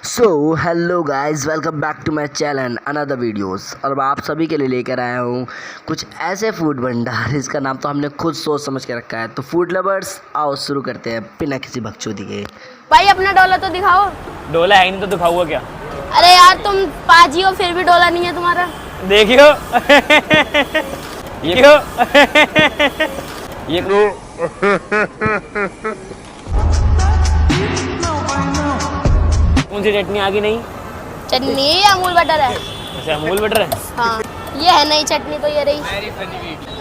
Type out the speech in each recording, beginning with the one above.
So hello guys, welcome back to my channel another videos. और मैं आप सभी के लिए लेकर आया हूँ कुछ ऐसे फूड भंडार, इसका नाम तो हमने खुद सोच समझ के रखा है। तो फूड लवर्स, आओ शुरू करते हैं बिना किसी बकचोदी के। भाई अपना डोला तो दिखाओ। डोला है नहीं तो दिखाऊंगा क्या? अरे यार तुम पाजी हो फिर भी डोला नहीं है तुम्हारा। देखियो ये क्यों ये कौन सी चटनी आ गई? नहीं चटनी ये अमूल बटर है। अच्छा, अमूल बटर है। हाँ ये है नई चटनी तो ये रही।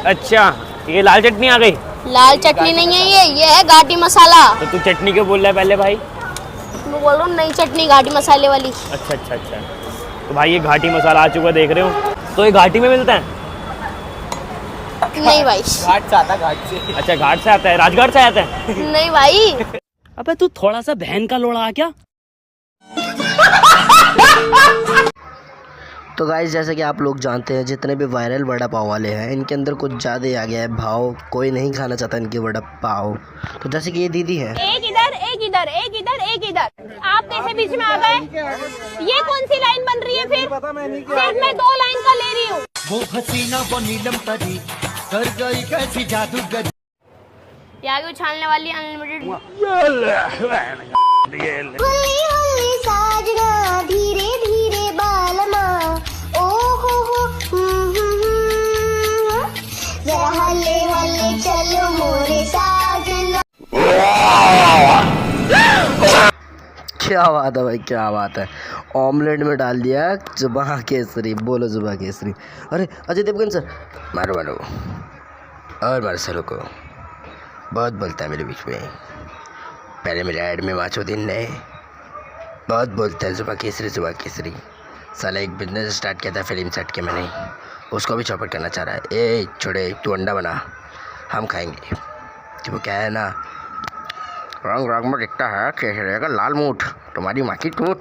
अच्छा, ये लाल चटनी आ गई। लाल चटनी नहीं है ये है घाटी मसाला। तो तू चटनी क्यों बोल रहा है पहले भाई? मैं बोल रहा हूँ नई चटनी घाटी मसाले वाली। अच्छा अच्छा अच्छा, तो भाई ये घाटी मसाला आ चुका देख रहे हो। तो ये घाटी में मिलता है? नहीं भाई, घाट से आता है, घाट से। अच्छा, घाट से आता है, राजघाट से आता है। नहीं भाई। अबे तू थोड़ा सा बहन का लोड़ा आ क्या? तो गाइस, जैसे कि आप लोग जानते हैं, जितने भी वायरल वड़ा पाव वाले हैं इनके अंदर कुछ ज़्यादा ही आ गया है भाव। कोई नहीं खाना चाहता इनके वड़ा पाव। तो जैसे कि ये दीदी है, एक इधर एक इधर एक इधर एक इधर, आप कैसे बीच में आ गए? ये कौन सी लाइन बन रही है? फिर सिर्फ मैं 2 लाइन का ले रही हूँ। वो हसीना वो नीलम परी कर गई कैसी जादूगर। यहाँ की उछालने वाली अनलिमिटेड। धीरे धीरे बालमा ओ हो जरा हल्ले हल्ले चलो मोरे साजना। क्या बात है भाई, क्या बात है। ऑमलेट में डाल दिया जुबान केसरी। बोलो जुबान केसरी। अरे अजय देवगन सर, मारो मारो। और मार्शलों को बहुत बोलता है मेरे बीच में। पहले मेरे ऐड में माचोदीन ने बहुत बोलता है जुबान केसरी। साला एक बिजनेस स्टार्ट किया था फिल्म सेट के, मैंने उसको भी चौपट करना चाह रहा है। ए छोड़े, तू अंडा बना, हम खाएंगे। तो वो क्या है ना, रंग रंग में दिखता है कैसे रहेगा लाल मूठ तुम्हारी माँ की टूट।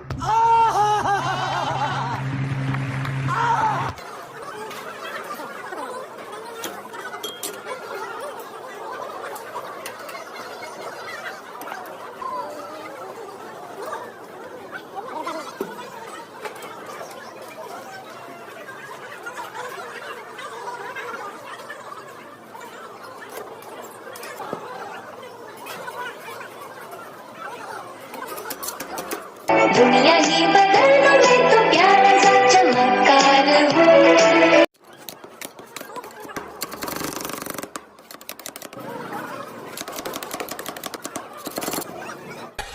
दुनिया ही बदल दो मैं तो प्यारा सा चमत्कार हूँ।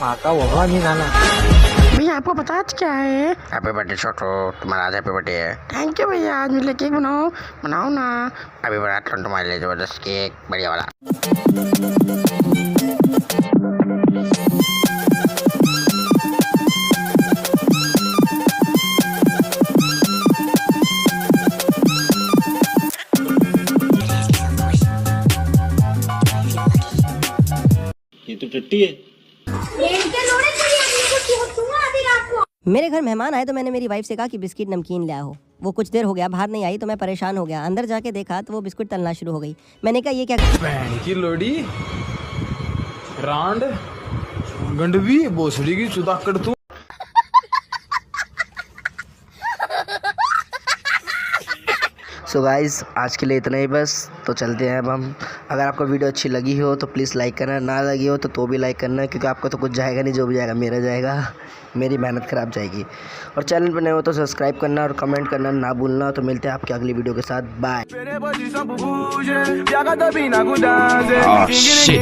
आता होगा नहीं गाना। भैया आपको पता आज क्या है? हैप्पी बर्थडे छोटो, तुम्हारा आज हैप्पी बर्थडे है। थैंक यू भैया, आज मेरे लिए केक बनाओ ना। अभी बड़ा तुम्हारे लिए जबरदस्त केक, बढ़िया वाला। ये तो टट्टी है। मेरे घर मेहमान आए तो मैंने मेरी वाइफ से कहा कि बिस्किट नमकीन ले आओ। वो कुछ देर हो गया बाहर नहीं आई तो मैं परेशान हो गया। अंदर जाके देखा तो वो बिस्कुट तलना शुरू हो गई। मैंने कहा ये क्या? बहन की लोड़ी रांड गंडवी भोसड़ी की चुदाकड़ तू। सो गाइस, आज के लिए इतना ही बस। तो चलते हैं अब हम। अगर आपको वीडियो अच्छी लगी हो तो प्लीज़ लाइक करना, ना लगी हो तो भी लाइक करना, क्योंकि आपको तो कुछ जाएगा नहीं, जो भी जाएगा मेरा जाएगा, मेरी मेहनत खराब जाएगी। और चैनल पर नए हो तो सब्सक्राइब करना और कमेंट करना ना भूलना। तो मिलते हैं आपके अगली वीडियो के साथ। बाय। Oh, shit.